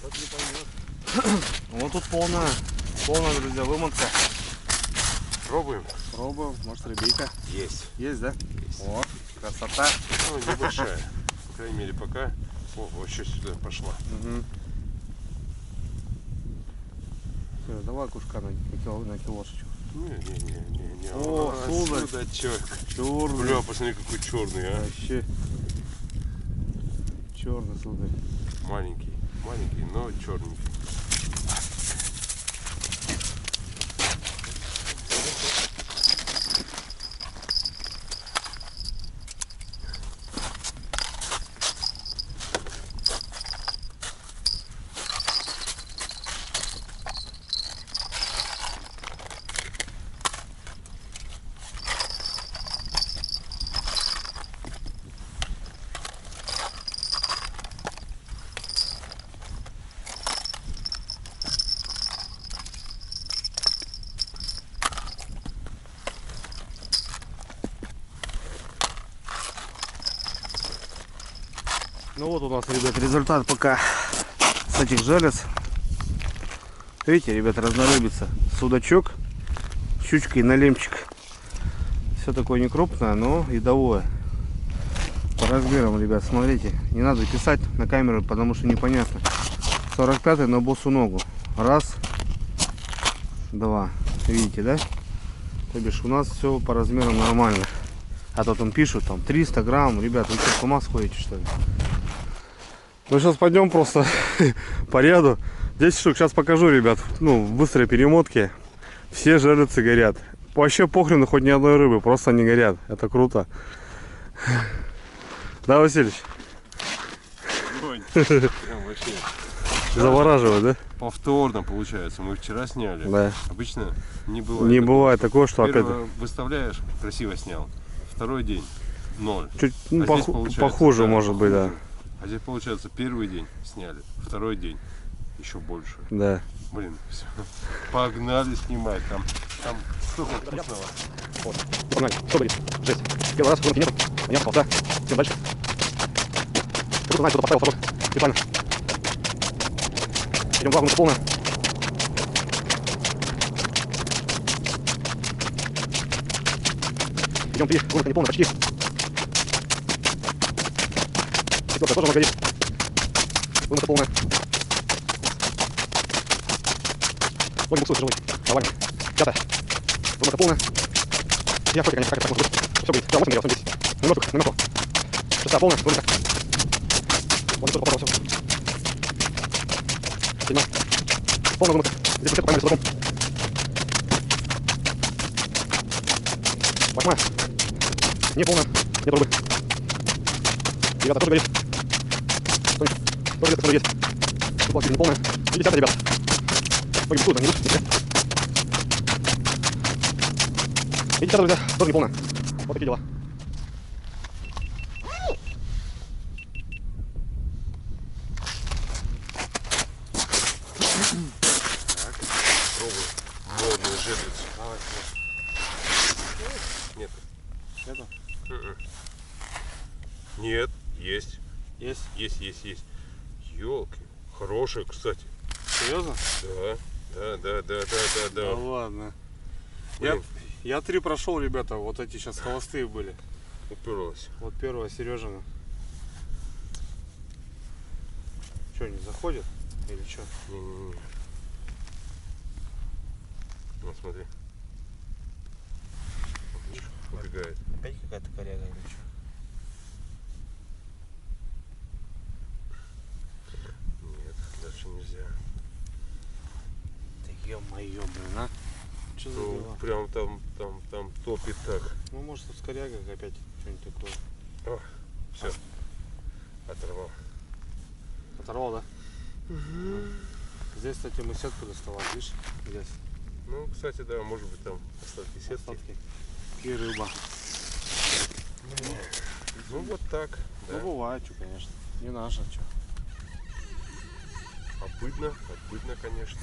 тот не поймет. Вот тут полная, друзья, вымотка. Пробуем? Пробуем, может рыбейка. Есть. Есть, да? Есть. О, красота. Ну, небольшая. По крайней мере, пока. О, еще сюда пошла. Угу. Все, давай кушка на килошечку. Не. О, судак. Судачок. Черный. Бля, посмотри, какой черный, а. Вообще. Черный сударь. Маленький, но черненький. Ну вот у нас, ребят, результат пока с этих желез. Видите, ребят, разнорыбица. Судачок, щучка и налимчик. Все такое не крупное, но едовое. По размерам, ребят, смотрите. Не надо писать на камеру, потому что непонятно. 45 на босу ногу. Раз, два. Видите, да? То бишь у нас все по размерам нормально. А то там пишут, там 300 грамм. Ребят, вы что, с ума сходите, что ли? Ну, сейчас пойдем просто по ряду. 10 штук. Сейчас покажу, ребят. Ну, в быстрой перемотке. Все жерлицы горят. Вообще похрену хоть ни одной рыбы. Просто они горят. Это круто. Да, Васильевич? Прям вообще. Завораживает, да? Повторно получается. Мы вчера сняли. Да. Обычно не бывает. Не бывает такого, что опять... Первое выставляешь, красиво снял. Второй день 0. Чуть ну, здесь получается, похуже, да, может быть, да. А здесь получается первый день сняли, второй день еще больше. Да. Блин, все. Погнали снимать. Там столько вкусного. Вот. Погнали. Что говорит? Жесть. Первый раз гонки нету. Я попал, да. Идем дальше. Кто знает, кто поставил флажок. Специально. Идем, два гонка полная. Идем, 3, гонка не полная, почти. Четвертая тоже может гореть. Гонка полная. Ой, буксует тяжелый. Нормально. Пятая. Гонка полная. Я в шоке, конечно, как это может быть. Все будет. Да, 8 горел, 10. На мертвых, на мертвых. Шестая полная, гонка. Ладно, что попало, все. Седьмая. Полная гонка. Здесь вообще поймали с лотом. Восьмая. Не полная. Нет рыбы. Девятая тоже горит. Тоже где-то есть. Тут не полная. И десятая, ребята. Ой, буксуют, они идут. И десятая, друзья, тоже не полная. Вот такие дела. Модную жерлицу. Нет. Это? Нет, есть. Есть? Есть. Ёлки. Хорошая, кстати. Серьезно? Да. ладно. Блин. Я 3 прошел, ребята. Вот эти сейчас холостые были. Уперлась. Вот первая Сережина. Что, не заходит? Или что? Не. Вот смотри. Вот, видишь, убегает. Опять какая-то коряга или что? Нет, дальше нельзя. Да ё-моё, блин, а? Что за Ну, дела? прям там топит так. Ну, может, с корягой опять что-нибудь такое. О, все. Оторвал. Оторвал, да? Здесь, кстати, мы сетку доставали, видишь? Здесь Ну, кстати, да, может быть там остатки сетки. остатки. И рыба. Ну вот так. Да. Ну, бывает, что, конечно. Не наша, что. Обыдно, конечно.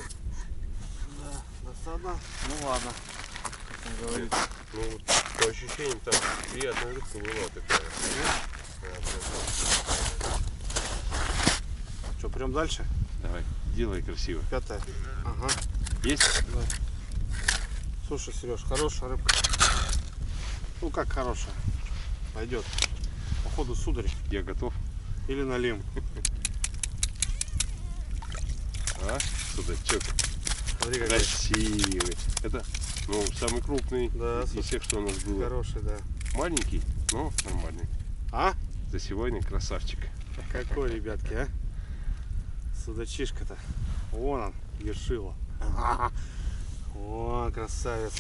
Да, досадно. Ну, ладно. Как говорится. Ну, вот, по ощущениям, там приятная рыбка была такая. Что, прям дальше? Давай, делай красиво. Пятая. Ага. Есть? Да. Слушай, Сереж, хорошая рыбка. Ну, как хорошая. Пойдет. Походу, сударь. Я готов. Или налим. А? Судачок. Смотри, какой Красивый. Это, ну, самый крупный Да, из слушай, всех, что у нас было. хороший, да. Маленький, но нормальный. А? За сегодня красавчик. Какой, ребятки, а? Судачишка-то. Вон он, ершило. О, красавец.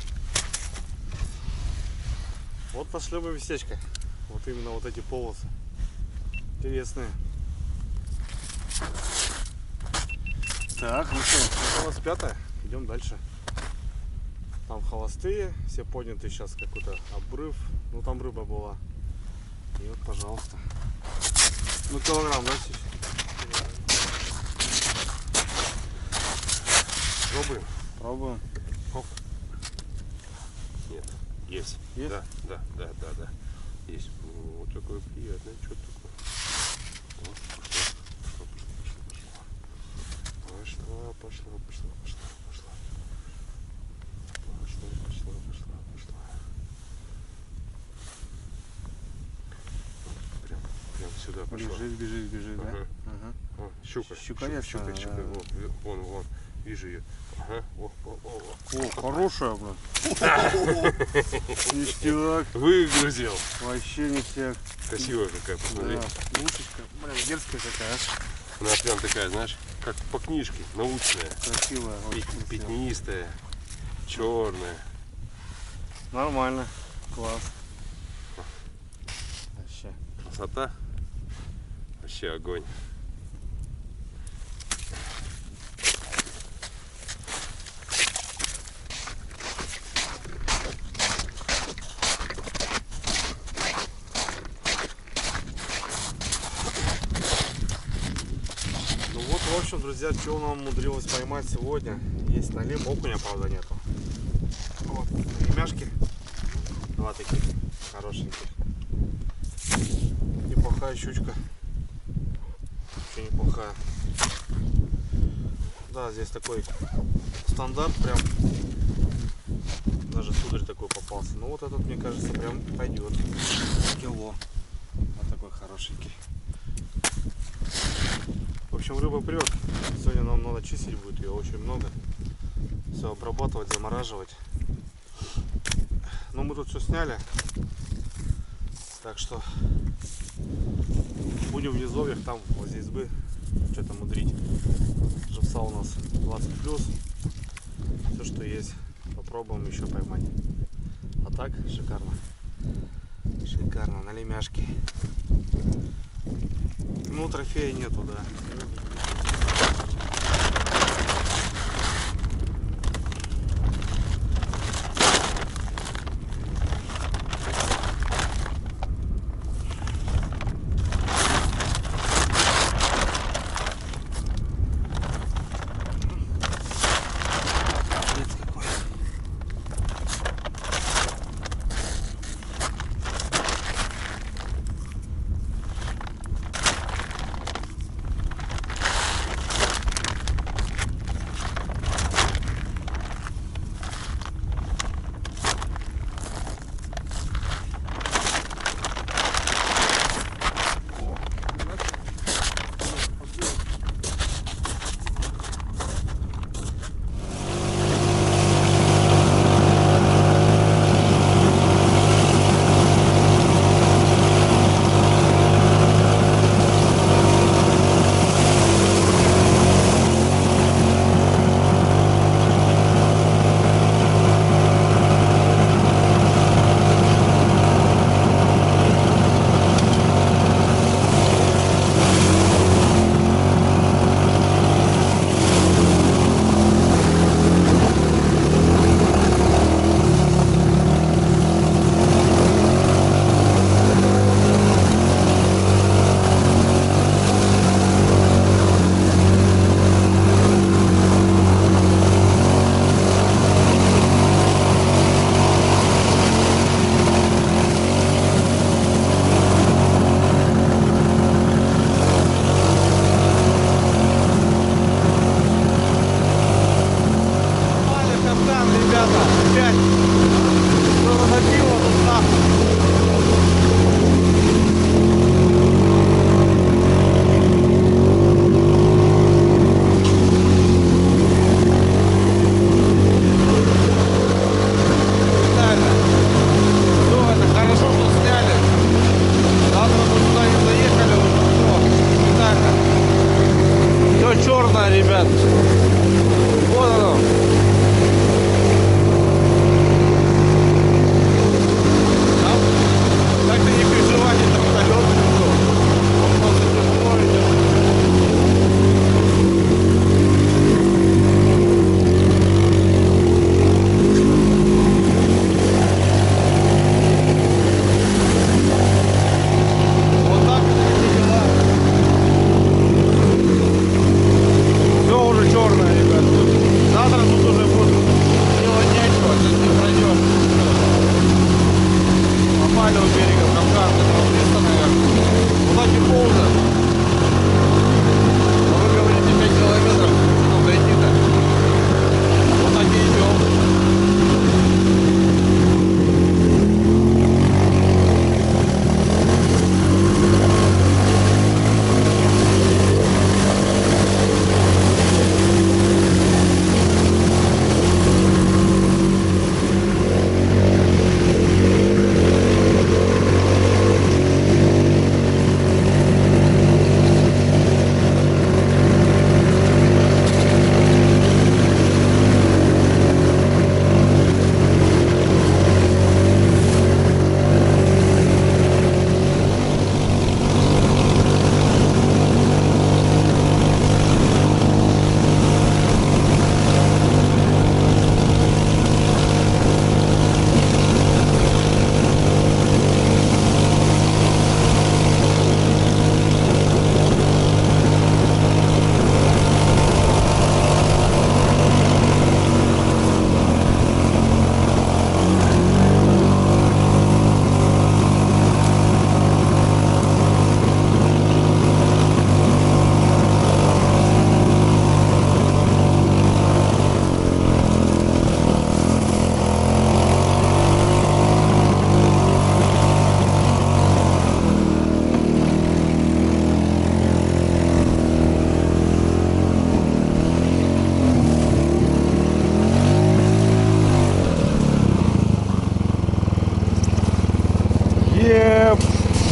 Вот пошли бы местечко. Вот именно вот эти полосы. Интересные. Так, ну что, это у нас пятая. Идем дальше. Там холостые, все подняты сейчас какой-то обрыв. Ну там рыба была. И вот, пожалуйста. Ну, килограмм, да, сейчас? Пробуем? Пробуем. Оп. Нет. Есть. Есть? Да. Есть. Вот такое приятное. Что такое? Вот, пошла. Прям сюда пошла. Бежит, да? Ага. Ага. О, щука. Щука, Щука. да. Вон. Вижу ее. Ага. О, хорошая, блин. Ништяк. Выгрузил. Вообще ништяк. Красивая какая, посмотри. Да, уточка. Блин, дерзкая такая. Она прям такая, знаешь, как по книжке, научная. Красивая. Очень красивая. Пятнистая, черная. Нормально. Класс. Вообще. Красота. Вообще огонь. Ну вот, в общем, друзья, что нам умудрилось поймать сегодня. Есть налим, окуня, правда, нету. Вот, ремяшки. Два таких хорошеньких. Неплохая щучка. Вообще неплохая. Да, здесь такой стандарт прям. Даже сударь такой попался. Ну вот этот, мне кажется, прям пойдет. Кило. Вот такой хорошенький. В общем, рыба прет. Сегодня нам надо чистить будет ее очень много. Все обрабатывать, замораживать. Ну, мы тут все сняли. Так что будем в низовьях, там возле избы что-то мудрить. Живца у нас 20 плюс. Все, что есть. Попробуем еще поймать. А так, шикарно. Шикарно, на лемяшке. Ну, трофея нету, да.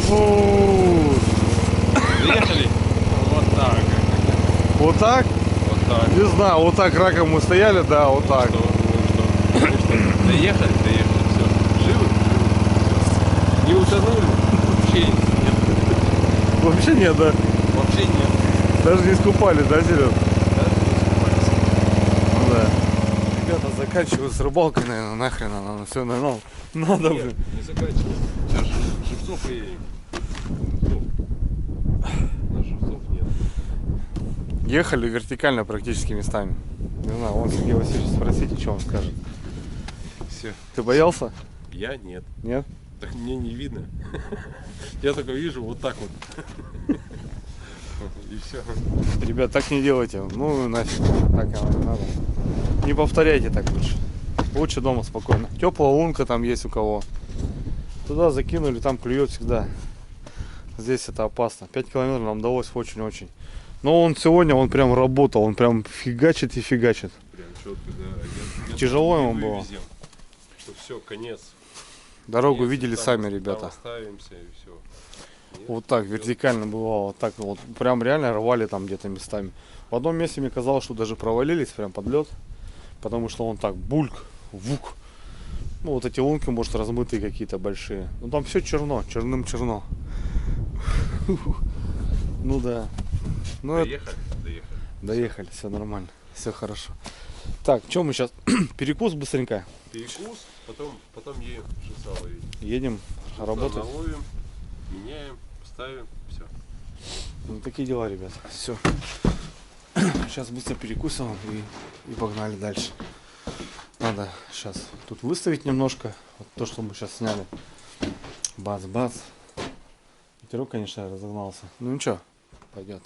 Фу. Приехали? Вот так. Вот так? Вот так. Не знаю, вот так раком мы стояли, да, вот так. Ну что? Доехали, все. Живы? Всё. Не утонули? Вообще нет. Вообще нет, да? Вообще нет. Даже не искупались, да, Серег? Да? Ну да. Ребята, заканчиваю с рыбалкой, наверное, нахрен она все, наверное, надо, блин. Нет, не заканчивай. Сейчас живцов поедем. На живцов нет. Ехали вертикально практически местами. Не знаю, вон Сергей Васильевич спросите, что он скажет. Все. Ты боялся? Я нет. Нет? Так мне не видно. Я только вижу вот так вот. И все. Ребят, так не делайте. Ну нафиг. Так оно не надо. Не повторяйте так лучше. Лучше дома спокойно. Теплая лунка там есть у кого. Туда закинули, там клюет всегда. Здесь это опасно. 5 километров нам удалось очень-очень. Но он сегодня, он прям работал, он прям фигачит и фигачит. Прям четко, да. Я Тяжело не ему было. вывезем, что все, конец. Дорогу Конец, видели там- сами, там ребята. оставимся и все. Вот так, вертикально бывало. Вот так вот. Прям реально рвали там где-то местами. В одном месте мне казалось, что даже провалились прям под лед. Потому что он так бульк, вук. Ну вот эти лунки, может, размытые какие-то большие. Ну там все черно, черным черно. Ну да. Ну это Доехали? Доехали. доехали, все нормально, все хорошо. Так, что мы сейчас? Перекус быстренько. Перекус, потом едем шеса ловить. Едем работать. Наловим, меняем, ставим, все. Ну, такие дела, ребят. Все. Сейчас быстро перекусим и погнали дальше. Надо сейчас тут выставить немножко. Вот то, что мы сейчас сняли. Бац-бац. Ветерок, конечно, разогнался. Ну ничего, пойдет.